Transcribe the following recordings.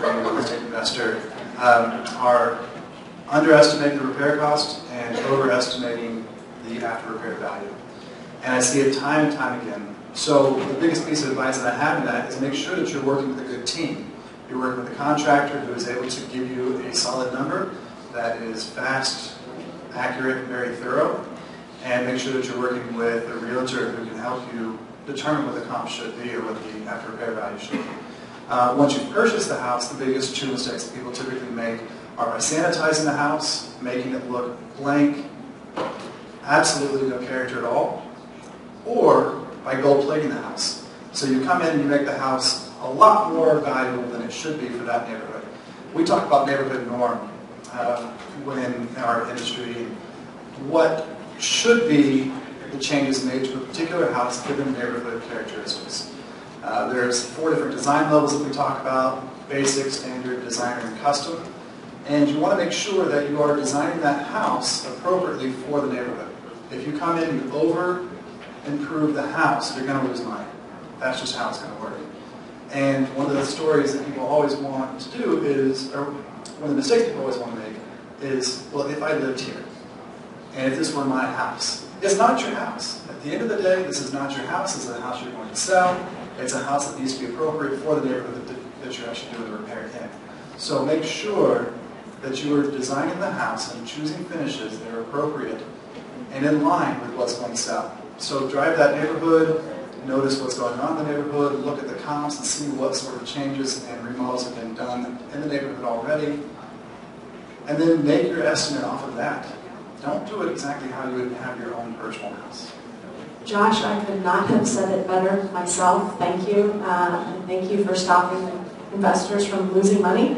for any real estate investor, are underestimating the repair cost and overestimating the after-repair value. And I see it time and time again. So the biggest piece of advice that I have in that is make sure that you're working with a good team. You're working with a contractor who is able to give you a solid number that is fast, accurate, and very thorough. And make sure that you're working with a realtor who can help you determine what the comp should be or what the after-repair value should be. Once you've purchased the house, the biggest two mistakes that people typically make are by sanitizing the house, making it look blank, absolutely no character at all, or by gold plating the house. So you come in and you make the house a lot more valuable than it should be for that neighborhood. We talk about neighborhood norm within our industry. What should be the changes made to a particular house given neighborhood characteristics. There's 4 different design levels that we talk about: basic, standard, designer, and custom. And you want to make sure that you are designing that house appropriately for the neighborhood. If you come in and you over-improve the house, you're going to lose money. That's just how it's going to work. And one of the stories that people always want to do is, or one of the mistakes people always want to make is, well, if I lived here, and if this were my house. It's not your house. At the end of the day, this is not your house. This is a house you're going to sell. It's a house that needs to be appropriate for the neighborhood that you're actually doing the repair in. So make sure that you are designing the house and choosing finishes that are appropriate and in line with what's going to sell. So drive that neighborhood, notice what's going on in the neighborhood, look at the comps and see what sort of changes and remodels have been done in the neighborhood already, and then make your estimate off of that. Don't do it exactly how you would have your own personal house. Josh, I could not have said it better myself. Thank you. And thank you for stopping investors from losing money.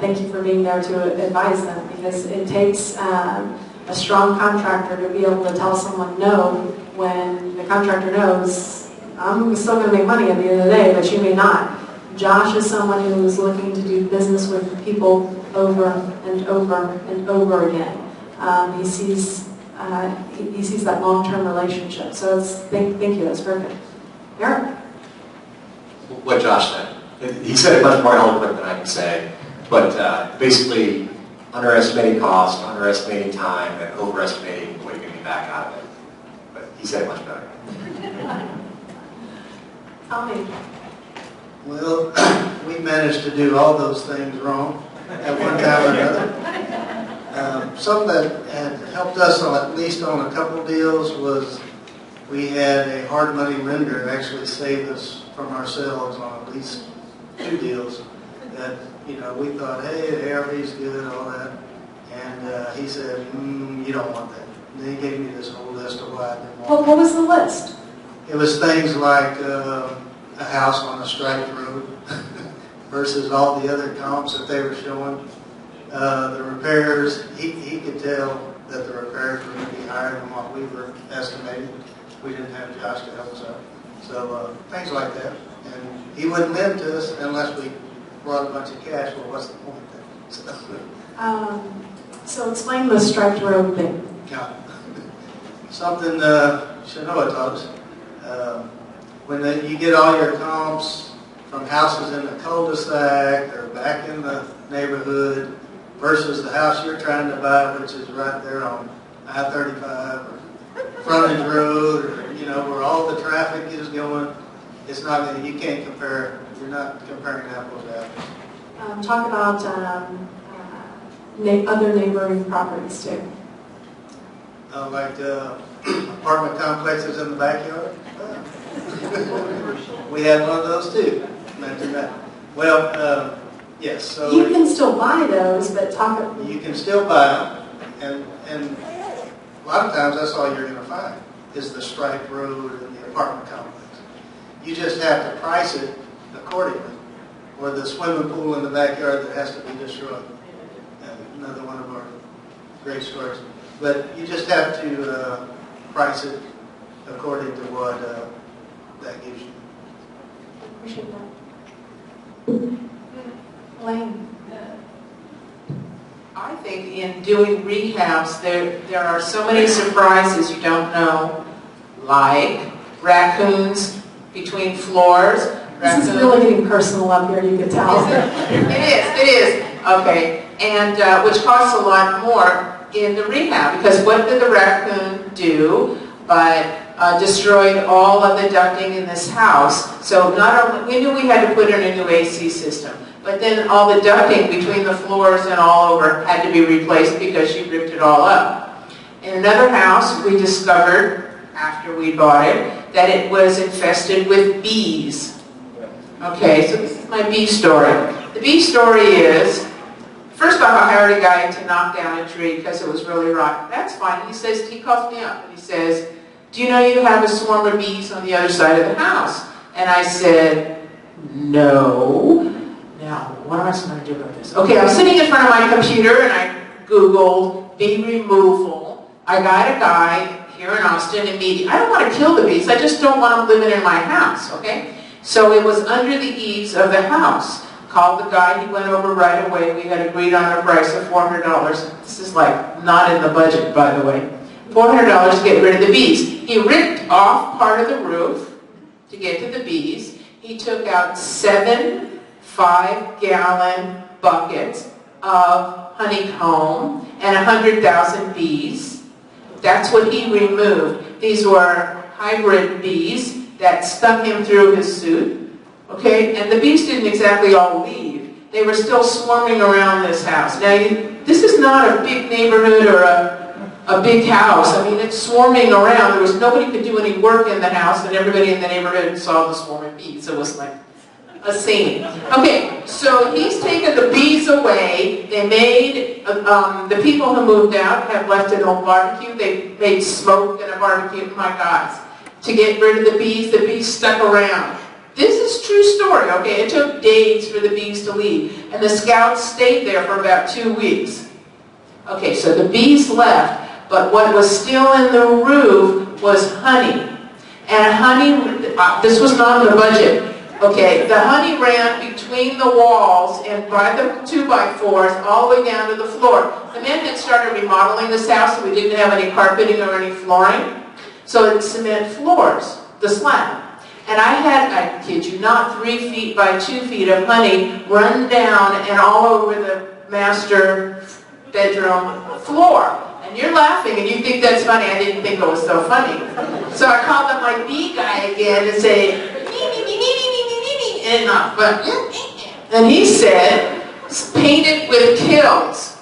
Thank you for being there to advise them, because it takes a strong contractor to be able to tell someone no when the contractor knows, I'm still going to make money at the end of the day, but you may not. Josh is someone who is looking to do business with people over and over and over again. He sees that long-term relationship. So thank you. That's perfect. Eric? What Josh said. He said it much more eloquent than I can say. But basically, underestimating cost, underestimating time, and overestimating what you're going to be back out of it. But he said it much better. Tommy? Well, we managed to do all those things wrong at one time or another. Something that had helped us at least on a couple deals was we had a hard money lender actually saved us from ourselves on at least 2 deals that, we thought, hey, the ARV's good, all that. And he said, you don't want that. And then he gave me this whole list of what I didn't want. Well, what was the list? It was things like a house on a striped road versus all the other comps that they were showing. The repairs, he could tell that the repairs were going to be higher than what we were estimating. We didn't have Josh to help us out. So things like that. And he wouldn't lend to us unless we brought a bunch of cash. Well, what's the point then? So explain the striped road thing. Yeah. Something Shanoa taught us. When you get all your comps from houses in the cul-de-sac or back in the neighborhood versus the house you're trying to buy, which is right there on I-35 or frontage road, or where all the traffic is going, it's not going to, you can't compare. You're not comparing apples to apples. Talk about other neighboring properties too. Like apartment complexes in the backyard. We had one of those too. Imagine that. Well, yes. So you can still buy those, but you can still buy them, and a lot of times that's all you're going to find is the striped road and the apartment complex. You just have to price it accordingly, or the swimming pool in the backyard that has to be destroyed. Another one of our great stories. But you just have to price it according to what that gives you. Appreciate that. Elaine? I think in doing rehabs, there are so many surprises you don't know, like raccoons between floors, This is really getting personal up here, you can tell. It is. Okay. And which costs a lot more in the rehab, because what did the raccoon do but destroyed all of the ducting in this house. So not only, we knew we had to put in a new AC system, but then all the ducting between the floors and all over had to be replaced because she ripped it all up. In another house, we discovered, after we bought it, that it was infested with bees. Okay, so this is my bee story. The bee story is, first off, I hired a guy to knock down a tree because it was really rotten. That's fine. He says, he calls me up and he says, do you know you have a swarm of bees on the other side of the house? And I said, no. Now, what am I supposed to do about this? Okay, I'm sitting in front of my computer and I Googled bee removal. I got a guy here in Austin immediately. I don't want to kill the bees. I just don't want them living in my house, okay? So it was under the eaves of the house. Called the guy, he went over right away. We had agreed on a price of $400. This is like not in the budget, by the way. $400 to get rid of the bees. He ripped off part of the roof to get to the bees. He took out 7 5-gallon buckets of honeycomb and 100,000 bees. That's what he removed. These were hybrid bees that stuck him through his suit. Okay, and the bees didn't exactly all leave. They were still swarming around this house. Now, this is not a big neighborhood or a big house. I mean, it's swarming around. There was nobody could do any work in the house, and everybody in the neighborhood saw the swarming bees. It was like a scene. Okay, so he's taken the bees away. They made, the people who moved out have left an old barbecue. They made smoke and a barbecue. My God, to get rid of the bees stuck around. This is true story, okay? It took days for the bees to leave. And the scouts stayed there for about 2 weeks. Okay, so the bees left, but what was still in the roof was honey. And honey, this was not in the budget. Okay, the honey ran between the walls and by the 2x4s all the way down to the floor. The men had started remodeling this house, so we didn't have any carpeting or any flooring. So it's cement floors, the slab. And I had, I kid you not, 3 feet by 2 feet of honey run down and all over the master bedroom floor. And you're laughing and you think that's funny. I didn't think it was so funny. So I called up my bee guy again and say, and he said, paint it with kills.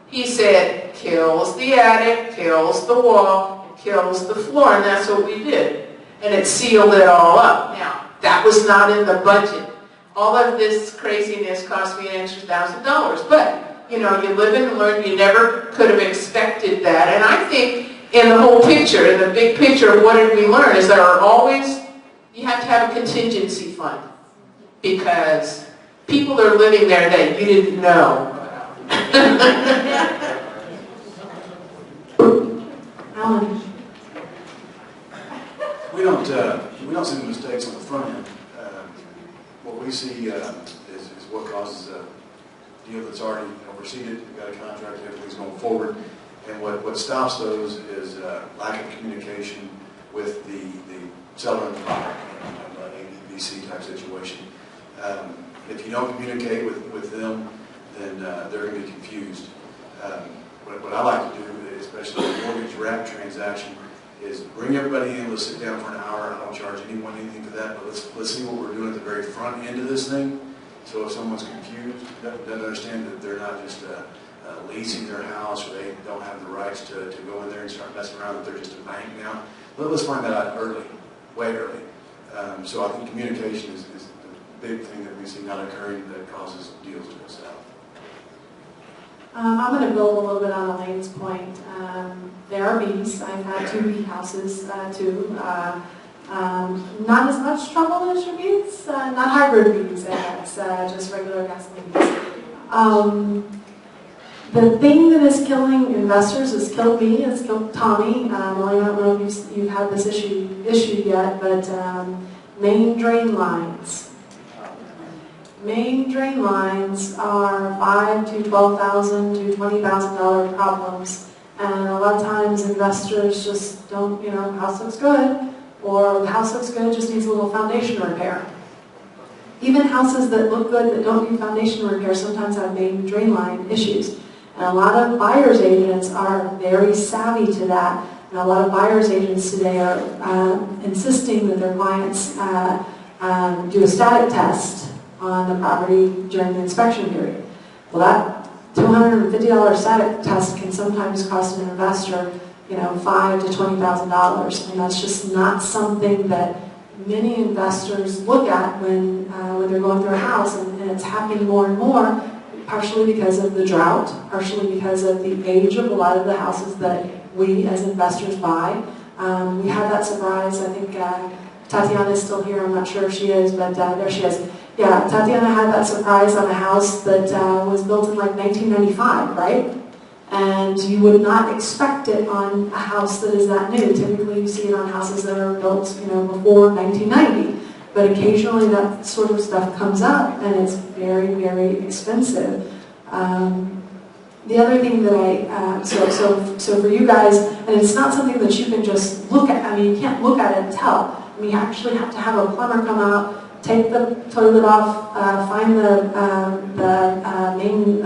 He said, kills the attic, kills the wall, kills the floor, and that's what we did. And it sealed it all up. Now, that was not in the budget. All of this craziness cost me an extra $1,000. But, you know, you live and learn. You never could have expected that. And I think in the whole picture, in the big picture of what did we learn, is there are always, you have to have a contingency fund. Because people are living there that you didn't know. Alan. We don't see the mistakes on the front end. What we see is what causes a deal that's already proceeded. We've got a contract, everything's going forward. And what stops those is lack of communication with the seller of the property, an ABC type situation. If you don't communicate with them, then they're going to be confused. What I like to do, especially in a mortgage wrap transaction, is bring everybody in, let's sit down for an hour. I don't charge anyone anything for that, but let's see what we're doing at the very front end of this thing. So if someone's confused, doesn't understand that they're not just leasing their house or they don't have the rights to go in there and start messing around, that they're just a bank now. Let's find that out early, way early. So I think communication is the big thing that we see not occurring that causes deals to go south. I'm going to build a little bit on Elaine's point. There are bees. I've had 2 bee houses too. Not as much trouble as your bees. Not hybrid bees, that's just regular gasoline bees. The thing that is killing investors has killed me, has killed Tommy. I don't know if you've had this issue yet, but main drain lines. Main drain lines are $5,000 to $12,000 to $20,000 problems, and a lot of times investors just don't, the house looks good, or the house looks good, just needs a little foundation repair. Even houses that look good that don't need foundation repair sometimes have main drain line issues. And a lot of buyer's agents are very savvy to that. And a lot of buyer's agents today are insisting that their clients do a static test on the property during the inspection period. Well, that $250 static test can sometimes cost an investor, $5,000 to $20,000, and that's just not something that many investors look at when they're going through a house, and it's happening more and more, partially because of the drought, partially because of the age of a lot of the houses that we as investors buy. We had that surprise. I think Tatiana is still here. I'm not sure if she is, but there she is. Yeah, Tatiana had that surprise on a house that was built in like 1995, right? And you would not expect it on a house that is that new. Typically you see it on houses that are built, before 1990. But occasionally that sort of stuff comes up and it's very, very expensive. The other thing that so for you guys, and it's not something that you can just look at, you can't look at it and tell. You actually have to have a plumber come out, take the toilet off, find the main,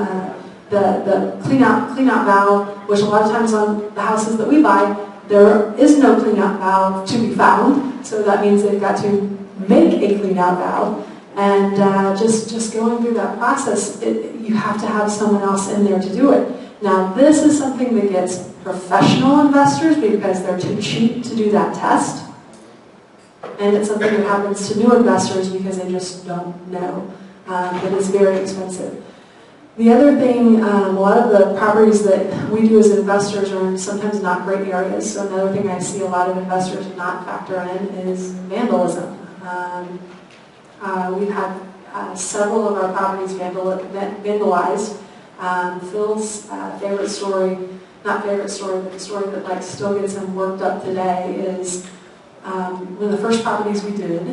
the clean-out valve, which a lot of times on the houses that we buy, there is no clean-out valve to be found, so that means they've got to make a clean-out valve. And just going through that process, you have to have someone else in there to do it. Now, this is something that gets professional investors because they're too cheap to do that test. And it's something that happens to new investors because they just don't know. But it's very expensive. The other thing, a lot of the properties that we do as investors are in sometimes not great areas. So another thing I see a lot of investors not factor in is vandalism. We've had several of our properties vandalized. Phil's favorite story, not favorite story, but the story that still gets him worked up today is one of the first properties we did.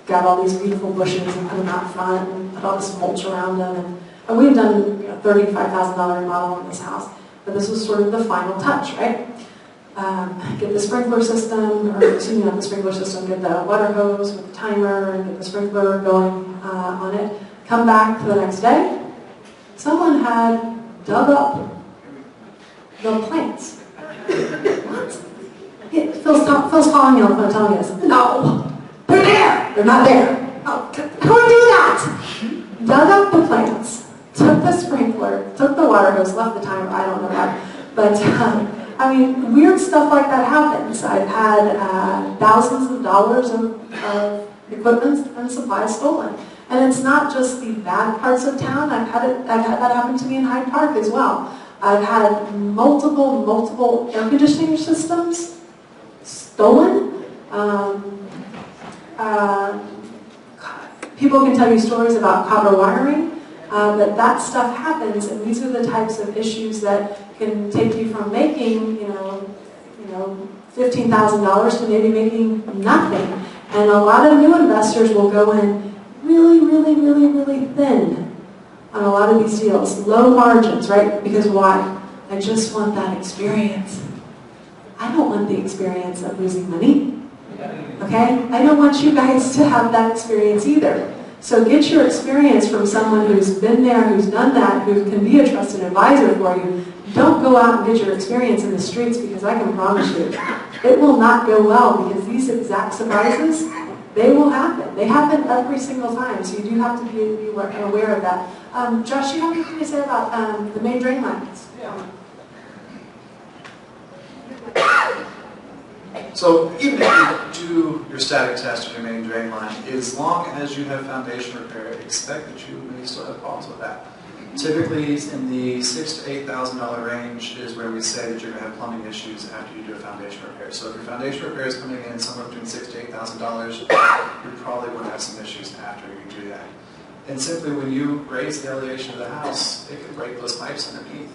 Got all these beautiful bushes and put them out front and put all this mulch around them. And we had done a $35,000 remodel on this house. But this was sort of the final touch, right? Get the sprinkler system, or excuse me, not the sprinkler system, get the water hose with the timer and get the sprinkler going on it. Come back the next day, someone had dug up the plants. What? Phil's calling me on the phone telling us, no, they're there, they're not there. Oh, who would do that? Dug up the plants, took the sprinkler, took the water hose, left the timer, I don't know why. But weird stuff like that happens. I've had thousands of dollars of equipment and supplies stolen. And it's not just the bad parts of town. I've had that happen to me in Hyde Park as well. I've had multiple air conditioning systems stolen. People can tell you stories about copper wiring, but that stuff happens, and these are the types of issues that can take you from making, $15,000 to maybe making nothing. And a lot of new investors will go in really thin on a lot of these deals. Low margins, right? Because why? I just want that experience. I don't want the experience of losing money. Okay? I don't want you guys to have that experience either. So get your experience from someone who's been there, who's done that, who can be a trusted advisor for you. Don't go out and get your experience in the streets, because I can promise you, it will not go well, because these exact surprises, they will happen. They happen every single time, so you do have to be aware of that. Josh, you have anything to say about the main drain lines? Yeah. So even if you do your static test on your main drain line, as long as you have foundation repair, expect that you may still have problems with that. Typically, in the $6,000 to $8,000 range is where we say that you're going to have plumbing issues after you do a foundation repair. So if your foundation repair is coming in somewhere between $6,000 to $8,000, you probably will have some issues after you do that. And simply when you raise the elevation of the house, it can break those pipes underneath.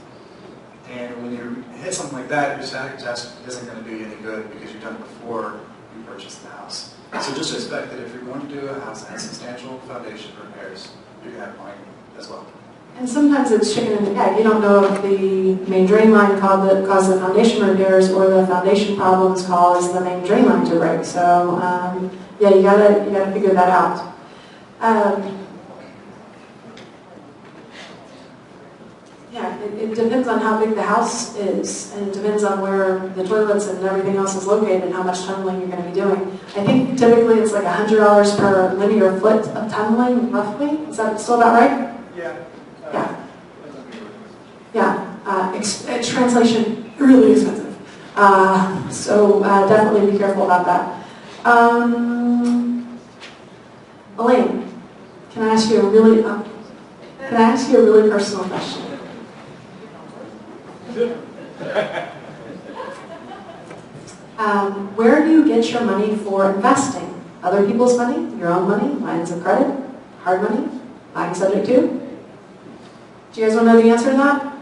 And when you hit something like that, your static test isn't going to do you any good because you've done it before you purchased the house. So just expect that if you're going to do a house that has substantial foundation repairs, you're going to have plumbing as well. And sometimes it's chicken and the egg. You don't know if the main drain line caused the foundation repairs or the foundation problems caused the main drain line to break. So Yeah, you gotta figure that out. Yeah, it depends on how big the house is, and it depends on where the toilets and everything else is located and how much tunneling you're going to be doing. I think typically it's like $100 per linear foot of tunneling, roughly. Is that still about right? Yeah. Yeah. Yeah. Translation, really expensive. So definitely be careful about that. Elaine, can I ask you a really personal question? Where do you get your money for investing? Other people's money? Your own money? Lines of credit? Hard money? Buying subject to? Do you guys want to know the answer to that?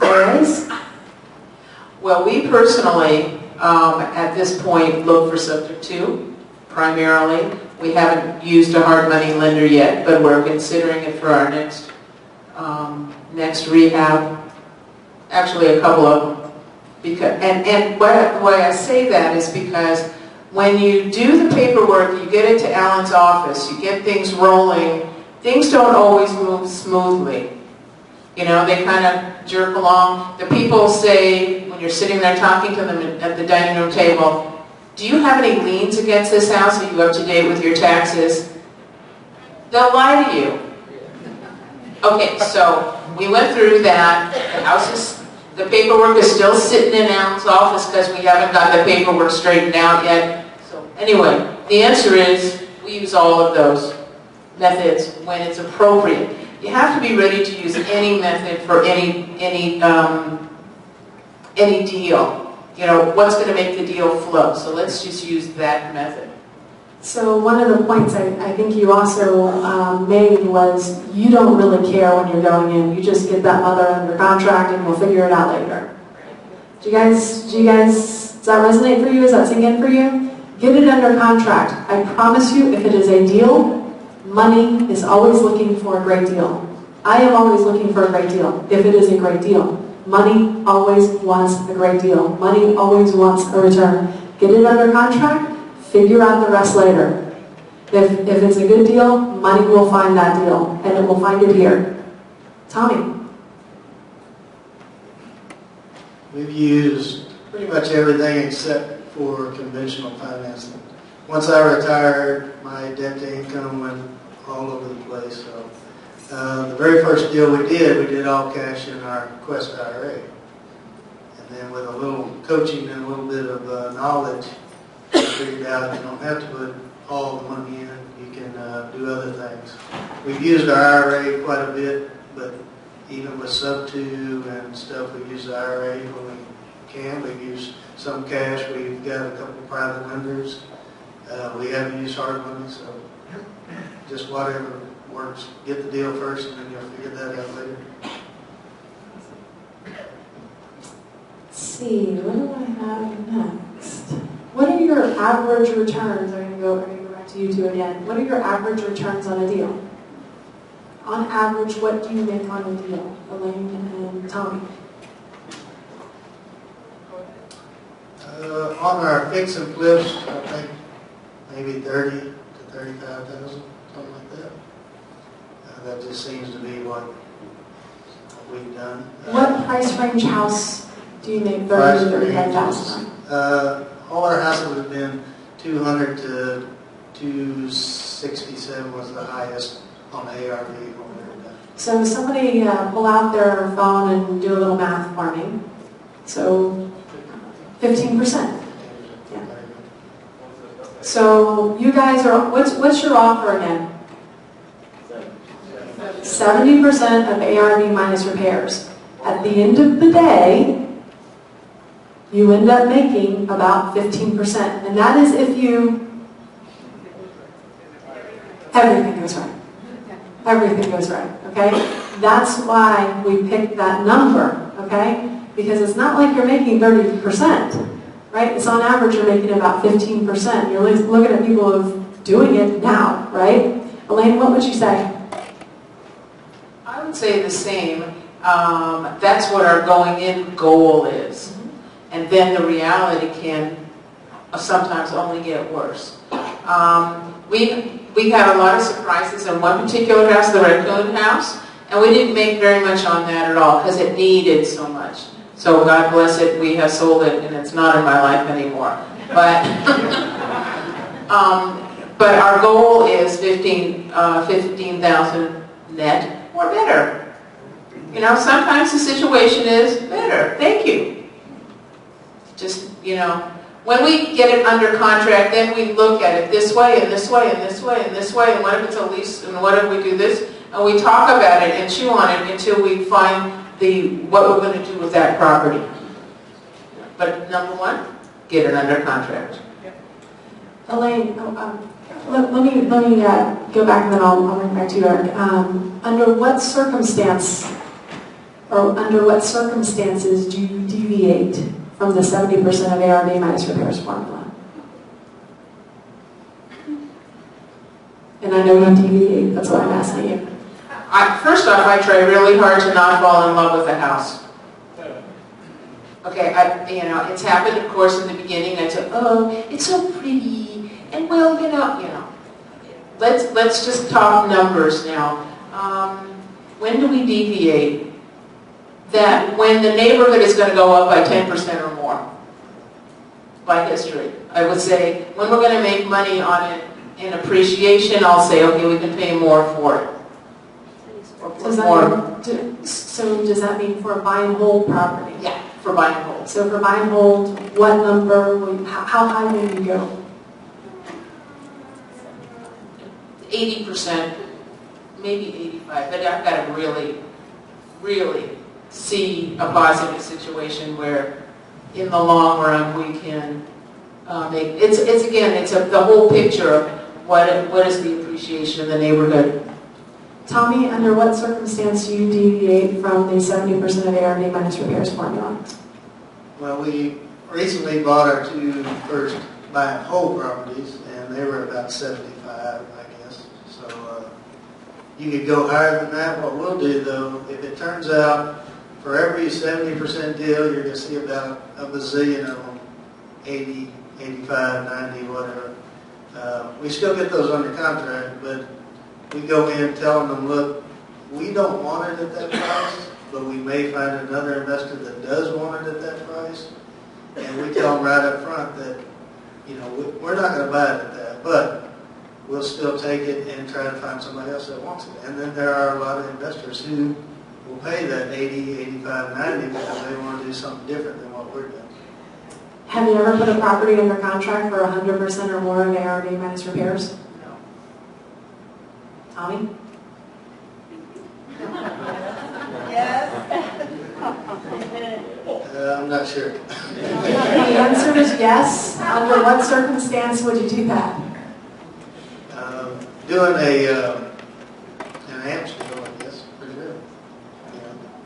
IRAs? Well, we personally, at this point, look for subject to, primarily. We haven't used a hard money lender yet, but we're considering it for our next rehab. Actually, a couple of them. And why I say that is because when you do the paperwork, you get it to Alan's office, you get things rolling, things don't always move smoothly. You know, they kind of jerk along. The people say, when you're sitting there talking to them at the dining room table, do you have any liens against this house? Are you up to date with your taxes? They'll lie to you. Okay, so we went through that. The paperwork is still sitting in Alan's office because we haven't got the paperwork straightened out yet. So anyway, the answer is we use all of those methods when it's appropriate. You have to be ready to use any method for any deal. You know, what's going to make the deal flow. So let's just use that method. So one of the points I think you also made was you don't really care when you're going in. You just get that mother under contract and we'll figure it out later. Do you guys, does that resonate for you? Does that sink in for you? Get it under contract. I promise you, if it is a deal, money is always looking for a great deal. I am always looking for a great deal, if it is a great deal. Money always wants a great deal. Money always wants a return. Get it under contract. Figure out the rest later. If it's a good deal, money will find that deal, and it will find it here. Tommy? We've used pretty much everything except for conventional financing. Once I retired, my debt to income went all over the place. So the very first deal we did all cash in our Quest IRA. And then with a little coaching and a little bit of knowledge, I figured out you don't have to put all the money in. You can do other things. We've used our IRA quite a bit, but even with sub-2 and stuff, we use the IRA when we can. We've used some cash. We've got a couple of private lenders. We haven't used hard money, so just whatever works. Get the deal first, and then you'll figure that out later. Let's see, what do I have next? What are your average returns? I'm going to go back to you two again. What are your average returns on a deal? On average, what do you make on a deal, Elaine and Tommy? On our fix and flips, I think maybe 30 to 35,000, something like that. That just seems to be what we've done. What price range house do you make 30 to 35,000 on? All our houses have been 200 to 267 was the highest on the ARV. So somebody pull out their phone and do a little math for me. So 15%. Yeah. So you guys are, what's your offer again? 70% of ARV minus repairs. At the end of the day, you end up making about 15%. And that is if everything goes right. Everything goes right, okay? That's why we picked that number, okay? Because it's not like you're making 30%, right? It's on average you're making about 15%. You're looking at people of doing it now, right? Elaine, what would you say? I would say the same. That's what our going in goal is. And then the reality can sometimes only get worse. We had a lot of surprises in one particular house, the raccoon house, and we didn't make very much on that at all because it needed so much. So God bless it, we have sold it and it's not in my life anymore. But, but our goal is 15,000 net or better. You know, sometimes the situation is better. Thank you. Just, you know, when we get it under contract, then we look at it this way and this way and this way and this way, and what if it's a lease, and what if we do this? And we talk about it and chew on it until we find what we're going to do with that property. But number one, get it under contract. Elaine, let me go back and then I'll bring back to you, Eric. Under what circumstances do you deviate from the 70% of ARD minus repairs formula? And I know you deviate, that's what I'm asking you. First off, I try really hard to not fall in love with the house. Okay, you know, it's happened, of course, in the beginning. I said, oh, it's so pretty, and well, you know. Let's just talk numbers now. When do we deviate? That when the neighborhood is going to go up by 10% or more, by history. I would say, when we're going to make money on it in appreciation, I'll say, okay, we can pay more for it. So does that mean for buy and hold property? Yeah, for buy and hold. So for buy and hold, what number, how high will you go? 80%, maybe 85, but I've got to really, really see a positive situation where in the long run we can make, it's the whole picture of what is the appreciation of the neighborhood. Tommy, under what circumstance do you deviate from the 70% of ARD minus repairs formula? Well, we recently bought our two first buy and hold properties, and they were about 75, I guess. So you could go higher than that. What we'll do, though, if it turns out for every 70% deal, you're going to see about a bazillion of them, 80, 85, 90, whatever. We still get those under contract, but we go in telling them, look, we don't want it at that price, but we may find another investor that does want it at that price. And we tell them right up front that, you know, we're not going to buy it at that, but we'll still take it and try to find somebody else that wants it. And then there are a lot of investors who will pay that 80, 85, 90 because they want to do something different than what we're doing. Have you ever put a property under contract for 100% or more of ARD minus repairs? No. Tommy? Yes. I'm not sure. The answer is yes. Under what circumstance would you do that? Doing an amps deal, I guess, for sure.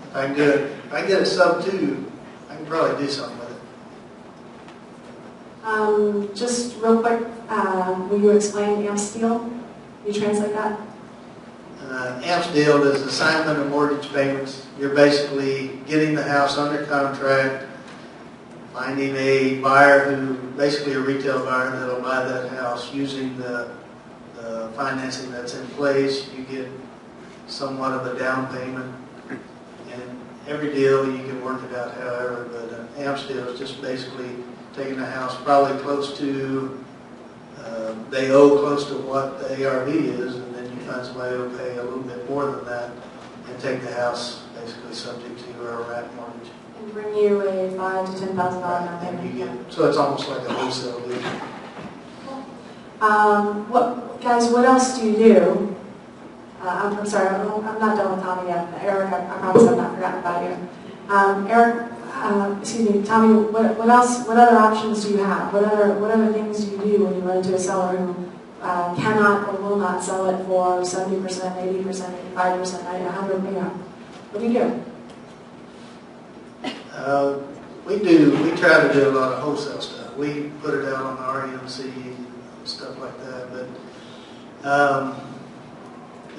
If I can get a sub 2, I can probably do something with it. Just real quick, will you explain AMPS deal? You translate that? AMPS deal is assignment of mortgage payments. You're basically getting the house under contract, finding a buyer basically a retail buyer that'll buy that house using the financing that's in place. You get somewhat of a down payment, and every deal you can work it out however, but an AMPS deal is just basically taking the house probably close to, they owe close to what the ARV is, and then you find somebody who will pay a little bit more than that and take the house basically subject to a wrap mortgage. And bring you a $5,000 to $10,000 down payment. So it's almost like a wholesale deal. Guys, what else do you do? I'm sorry, I'm not done with Tommy yet. Eric, I promise I've not forgotten about you. Eric, excuse me, Tommy, what else? What other options do you have? What other things do you do when you run into a seller who cannot or will not sell it for 70%, 80%, 85%, 100%? What do you do? We try to do a lot of wholesale stuff. We put it out on the REMC and stuff like that, but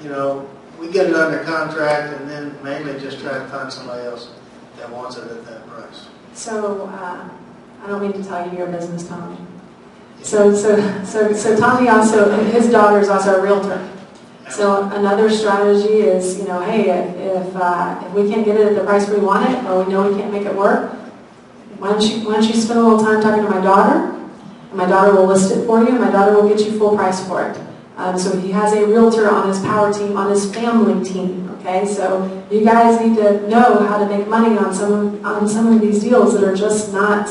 you know, we get it under contract and then mainly just try to find somebody else that wants it at that price. So, I don't mean to tell you your business, Tommy. So Tommy also, his daughter is also a realtor. So another strategy is, hey, if we can't get it at the price we want it, or we know we can't make it work, why don't you spend a little time talking to my daughter, and my daughter will list it for you, and my daughter will get you full price for it. So he has a realtor on his power team, on his family team. Okay, so you guys need to know how to make money on some of these deals that are just not.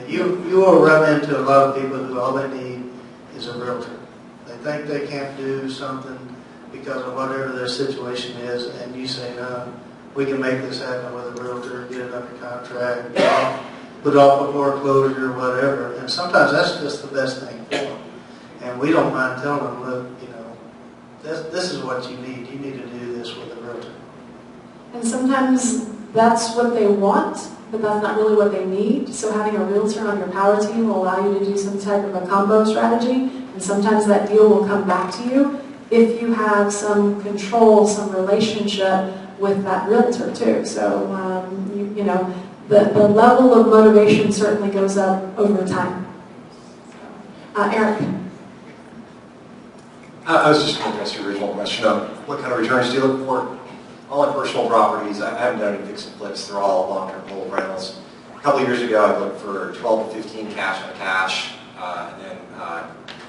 You will run into a lot of people who all they need is a realtor. They think they can't do something because of whatever their situation is, and you say, no, we can make this happen with a realtor, get it under contract, put off a foreclosure, whatever. And sometimes that's just the best thing for them. And we don't mind telling them, look, this is what you need. You need to do this with a realtor. And sometimes that's what they want, but that's not really what they need. So having a realtor on your power team will allow you to do some type of a combo strategy, and sometimes that deal will come back to you if you have some control, some relationship with that realtor too. So, the level of motivation certainly goes up over time. Eric. I was just going to address your original question of what kind of returns do you look for? All my personal properties, I haven't done any fix and flips. They're all long-term hold rentals. A couple of years ago, I looked for 12 to 15 cash on cash, and then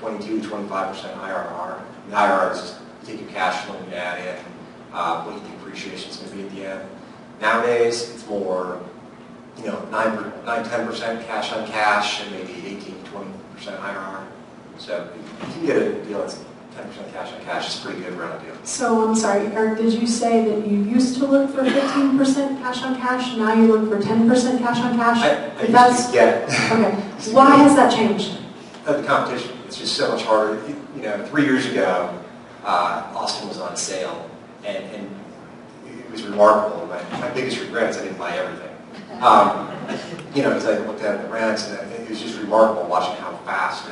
22 to 25% IRR. The IRR is just you take your cash flow and you add in what you think appreciation is going to be at the end. Nowadays, it's more, 9-10% cash on cash and maybe 18 to 20% IRR. So if you can get a deal that's 10% cash on cash, it's a pretty good rental deal. So I'm sorry, Eric, did you say that you used to look for 15% cash on cash, now you look for 10% cash on cash? I used to get it. Okay. Why has that changed? The competition. It's just so much harder. 3 years ago, Austin was on sale, and it was remarkable. My biggest regret is I didn't buy everything. Because I looked at the rents, and it was just remarkable watching how fast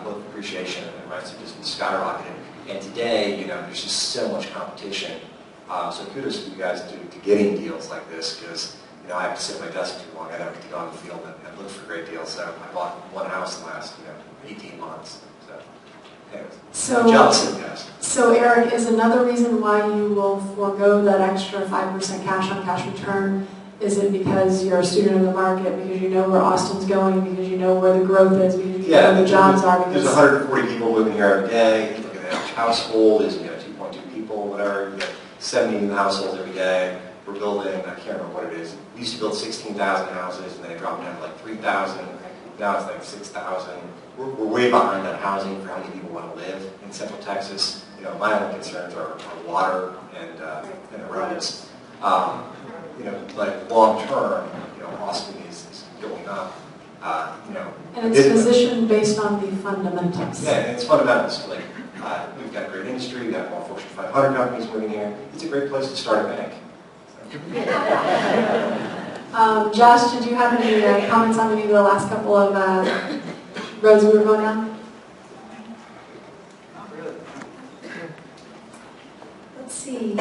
both appreciation and rents have just skyrocketed. And today, there's just so much competition. So kudos to you guys to getting deals like this, because I have to sit at my desk too long. I don't get to go on the field and look for great deals. So I bought one house in the last 18 months. So anyways, I'm jealous of you guys. So Eric, is another reason why you will forego that extra 5% cash on cash return? Is it because you're a student of the market, because you know where Austin's going, because you know where the growth is, because you know where the jobs are? There's 140 people living here every day. You look at the average household, is 2.2 people, whatever. You get 70 new households every day. We're building, I can't remember what it is. We used to build 16,000 houses, and then it dropped down to like 3,000. Now it's like 6,000. We're way behind on housing for how many people want to live in Central Texas. My only concerns are water and the roads. But long term, Austin is going up. And it's positioned based on the fundamentals. Yeah, and it's fundamentals. We've got a great industry. We've got more Fortune 500 companies moving here. It's a great place to start a bank. Josh, did you have any comments on any of the last couple of roads we were going down? Not really. Let's see.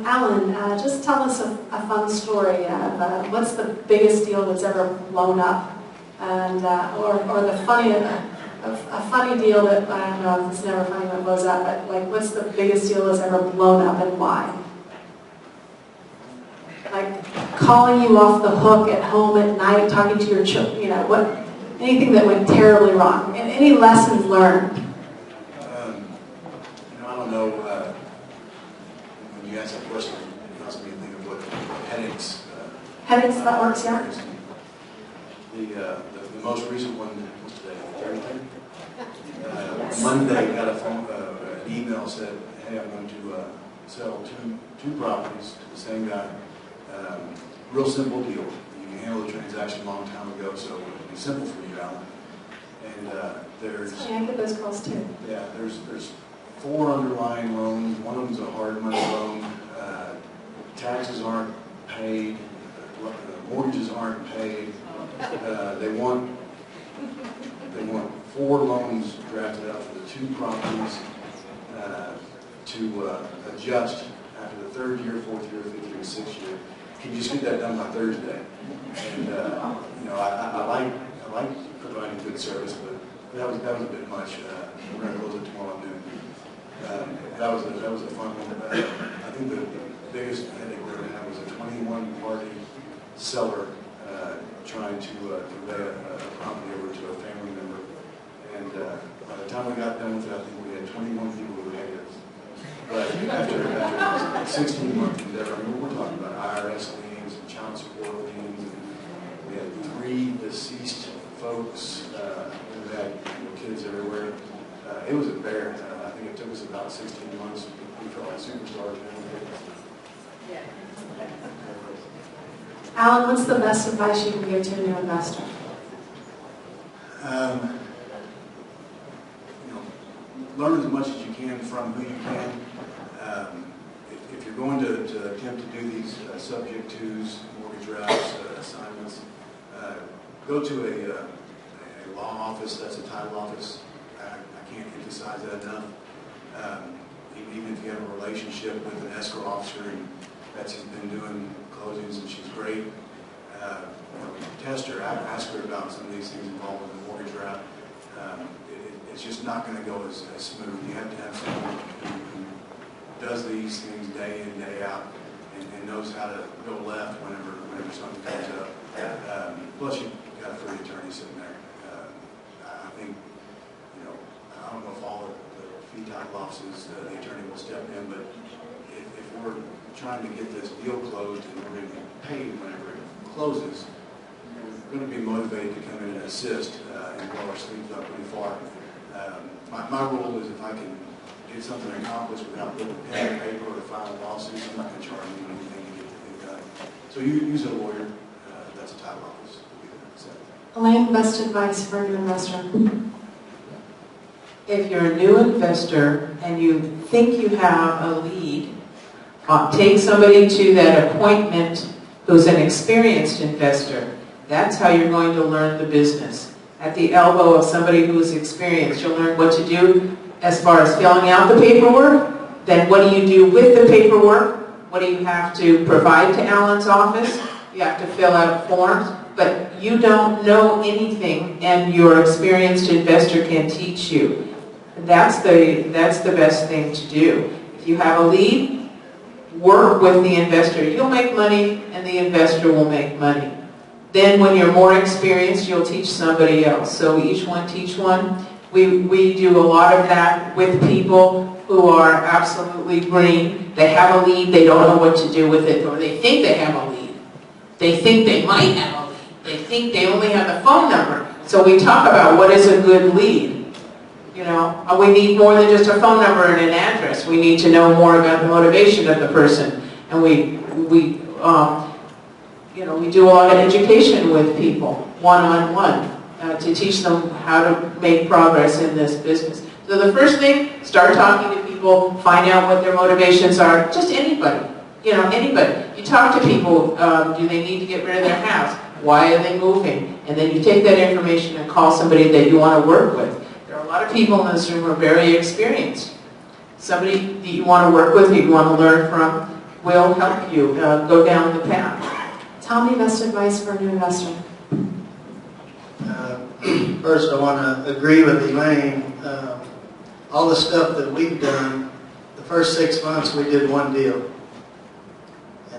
Alan, just tell us a fun story of what's the biggest deal that's ever blown up, and or a funny deal that, I don't know if it's never funny when it blows up, but what's the biggest deal that's ever blown up and why? Like calling you off the hook at home at night, talking to your children, anything that went terribly wrong, and any lessons learned. I don't know. When you ask that question, it caused me to think of what headaches. Headaches, that works, yeah. The most recent one was today, Thursday. Monday, I got an email said, "Hey, I'm going to sell two properties to the same guy. Real simple deal. You can handle the transaction a long time ago, so it'll be simple for you, Alan." And there's I get those calls too. Yeah, there's 4 underlying loans. One of them's a hard money loan. Taxes aren't paid. Mortgages aren't paid. They want 4 loans drafted up for the 2 properties to adjust after the 3rd year, 4th year, 5th year, 6th year. can you just get that done by Thursday? And you know, I like providing good service, but that was a bit much. We're going to close it tomorrow noon. That was a fun one. I think the biggest headache we ever had was a 21-party seller trying to convey a property over to a family member. And by the time we got done with it, I think we had 21 people who hated us. But after a 16-month endeavor, I mean, we're talking about IRS liens and child support liens. And we had 3 deceased folks who had kids everywhere. It was a bear. I think it took us about 16 months. We felt like superstars. Alan, what's the best advice you can give to a new investor? You know, learn as much as you can from who you can. If you're going to attempt to do these subject twos, mortgage wraps, assignments, go to a law office. That's a title office. I can't emphasize that enough. Even if you have a relationship with an escrow officer, and Betsy's been doing closings and she's great, test her, ask her about some of these things involved with the mortgage wrap. It's just not going to go as smooth. You have to have someone who does these things day in, day out, and knows how to go left whenever something comes up. Plus, you've got a free attorney sitting there. I think, I don't know if all the fee title offices, the attorney will step in, but if we're trying to get this deal closed and we're going to be paid whenever it closes, we're going to be motivated to come in and assist and blow our sleeves up pretty far. My rule is if I can get something accomplished without putting pen and paper or to file a lawsuit, I'm not going to charge you anything to get the thing done. So you use a lawyer. That's a title office. Elaine, best advice for a new investor? If you're a new investor and you think you have a lead, take somebody to that appointment who's an experienced investor. That's how you're going to learn the business. At the elbow of somebody who is experienced, you'll learn what to do as far as filling out the paperwork. Then what do you do with the paperwork? What do you have to provide to Alan's office? You have to fill out forms. But you don't know anything, and your experienced investor can teach you. That's the best thing to do. If you have a lead, work with the investor. You'll make money, and the investor will make money. Then when you're more experienced, you'll teach somebody else. So each one teach one. We do a lot of that with people who are absolutely green. They have a lead, they don't know what to do with it, or they think they have a lead. They think they might have a lead. They think they only have the phone number. So we talk about what is a good lead. We need more than just a phone number and an address. We need to know more about the motivation of the person. And we do a lot of education with people, one-on-one, to teach them how to make progress in this business. So the first thing, start talking to people, find out what their motivations are. Just anybody, anybody. You talk to people, do they need to get rid of their house? Why are they moving? And then you take that information and call somebody that you want to work with. There are a lot of people in this room who are very experienced. Somebody that you want to work with, that you want to learn from, will help you go down the path. Tell me best advice for a new investor. First, I want to agree with Elaine. All the stuff that we've done, the first 6 months we did one deal.